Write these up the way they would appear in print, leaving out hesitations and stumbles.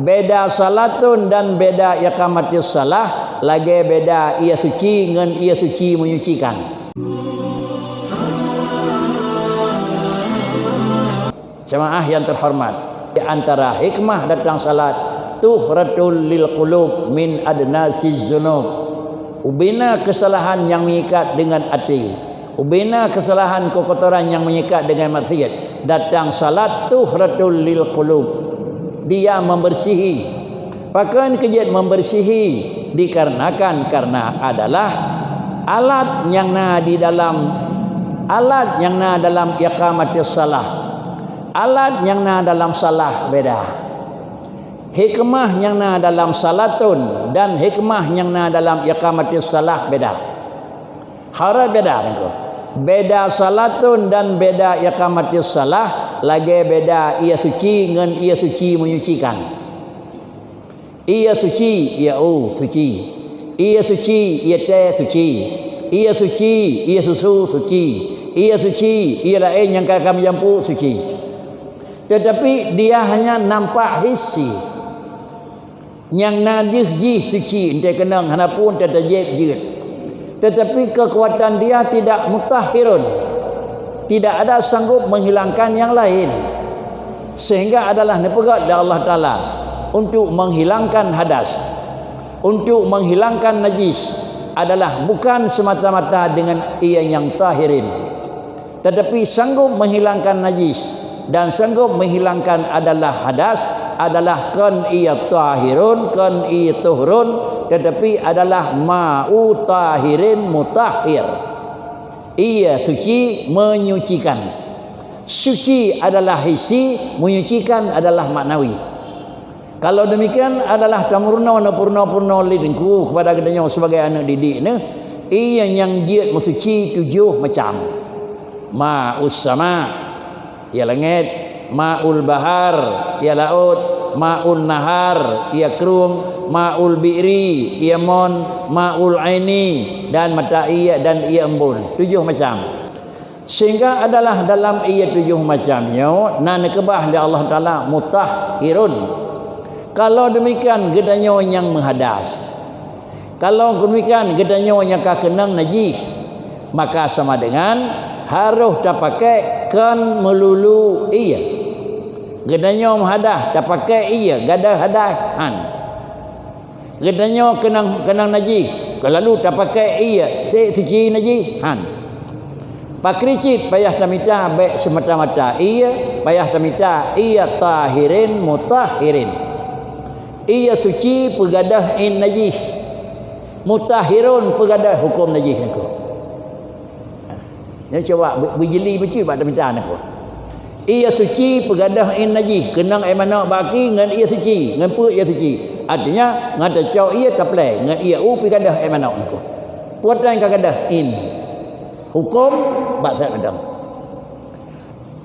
beda salatun dan beda iqamatis salah, lagi beda ia suci dengan ia suci menyucikan. Jemaah yang terhormat, di antara hikmah datang salat tuhratul lil qulub min adnasiz zunub. Ubina kesalahan yang mengikat dengan hati, ubina kesalahan kekotoran yang mengikat dengan maksiat. Datang salat tuhratul lil qulub, dia membersihi. Pakaian kejadian membersihi dikarenakan karena adalah alat yang dalam iqamatis salah. Alat yang dalam salah beda. Hikmah yang dalam salatun dan hikmah yang dalam iqamatis salah beda. Harap beda engkau. Beda salatun dan beda iqamatis salah, lagi beda ia suci dengan ia suci menyucikan. Ia suci, ia suci. Ia suci, ia teh suci. Ia suci, ia susu suci. Ia suci, ia lain yang kami jampu suci. Tetapi dia hanya nampak hisi. Yang nadih jih suci, entah kenang hanapun tertajib jid. Tetapi kekuatan dia tidak mutahhirun, tidak ada sanggup menghilangkan yang lain, sehingga adalah nepegat dari Allah Ta'ala untuk menghilangkan hadas, untuk menghilangkan najis, adalah bukan semata-mata dengan ia yang tahirin, tetapi sanggup menghilangkan najis dan sanggup menghilangkan adalah hadas, adalah kan ia tahirun, kan ia tuhrun, tetapi adalah ma'u tahirin mutahhir. Ia suci menyucikan. Suci adalah hisi, menyucikan adalah maknawi. Kalau demikian adalah tamurna purna lidengku kepada kedanya sebagai anak didik ni, ia yang jiat mensuci 7 macam. Ma'us sama, ia langit. Ma'ul bahar, ia laut. Ma'ul nahar, ia kerung. Ma'ul bi'ri, ia mon. Ma'ul aini, dan mata ia dan ia embun. 7 macam. Sehingga adalah dalam ia 7 macamnya, nan kebah li Allah Ta'ala mutahhirun. Kalau demikian gedanya yang menghadas, kalau demikian gedanya yang kakenang najis, maka sama dengan harus tak pakai kan melulu ia. Gedanya menghadas tak pakai ia gadah hadahan. Gedanya kenang najis, kalau tak pakai ia suci najis han. Pakricit payah tamita baik semata-mata ia, payah tamita ia tahirin mutahhirin. Ia suci pegadah in najis, mutahhirun pegadah hukum najis niku. Ya coba berjeli betul pada tamita niku. Ia suci pegadah in najis, kenang ai mana baki dengan ia suci, dengan pu ia suci. Artinya ngata cau ia taplai, dengan ia pegadah ai mana niku. Puatan kagadah in. Hukum bak tak kadang.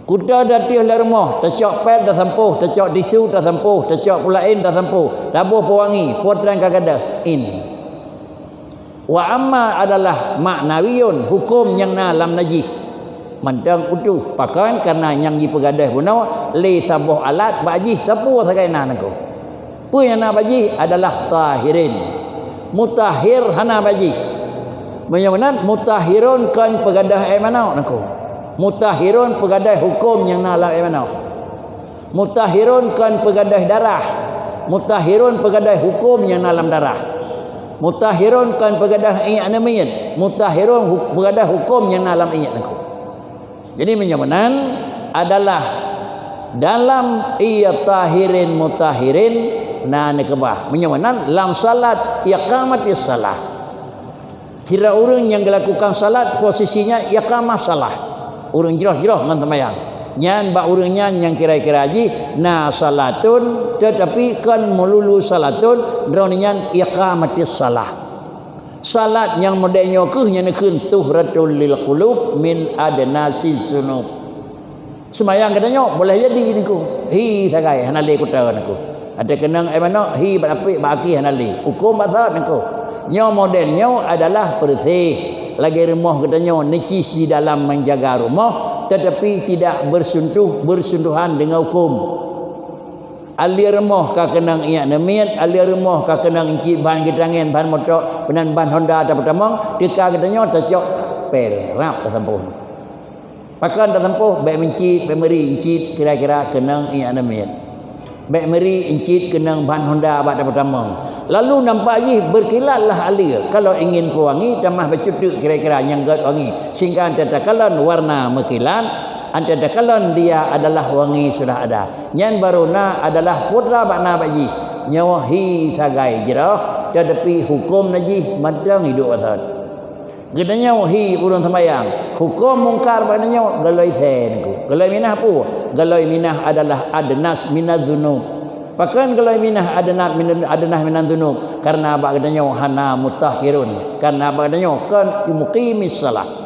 Kuda datih la rumah, tercok pet dah sampuh, tercok tisu dah sampuh, tercok pulain dah sampuh, tabuh pewangi, puatan kagadah in. Wa amma adalah maknawiyun, hukum yang dalam najis. Mantang utuh pakaian karena yang dipegadah punau li sabuh alat baji sapu sagaina naku. Pu yang nak baji adalah tahirin. Mutahhir hana baji. Menyawanan mutahhirun kan pegadah ai mana naku. Mutahhirun pegadah hukum yang nak ai mana. Mutahhirun kan pegadah darah. Mutahhirun pegadah hukum yang dalam darah. Mutahhirun kan pegadah iyak namiyat. Mutahhirun pegadah hukum yang dalam iyak naku. Jadi menyamanan adalah dalam ia tahirin mutahirin na nekebah. Menyamanan dalam salat iqamatis salah. Tidak orang yang dilakukan salat posisinya iqamah salah. Orang jeroh-jeroh dengan temayang. Nyan ba orangnya yang kira-kira haji na salatun tetapi kan melulu salatun dronian iqamatis salah. Salat yang modelnya yang nekun tuhratul lil qulub min adnasiz zunub. Semayang katanya boleh jadi niku. Hi sagai hanali kuta niku. Ada kenang ai mana hi berapi baki hanali. Hukum bazat niku. Nya modelnya adalah bersih. Lagi rumah katanya necis di dalam menjaga rumah tetapi tidak bersentuhan dengan hukum. alir remoh ka kenang iak nemiat alir remoh ka kenang inci ban gitangen ban motor benan ban Honda ta pertama tika katanya tacok pel rap dah tempuh pakan dah tempuh baik mencit baik meri incit kira-kira kenang iak nemiat baik meri incit kenang ban Honda pada pertama lalu nampak lagi berkilatlah alir kalau ingin pewangi tamah bercutuk kira-kira yang gat wangi sehingga tatakalon warna mekilat tatakalon dia adalah wangi sudah ada nyan baruna adalah putra bakna baji nyawahi sagai jirah tetapi hukum naji madang hidup asal gedanya wahi urang sembayang hukum mungkar baknanya galai sen galai minah apa galai minah adalah adnas minadzunub bahkan galai minah adnas minadzunub karena baknanya hana mutahhirun karena baknanya kan muqimis salat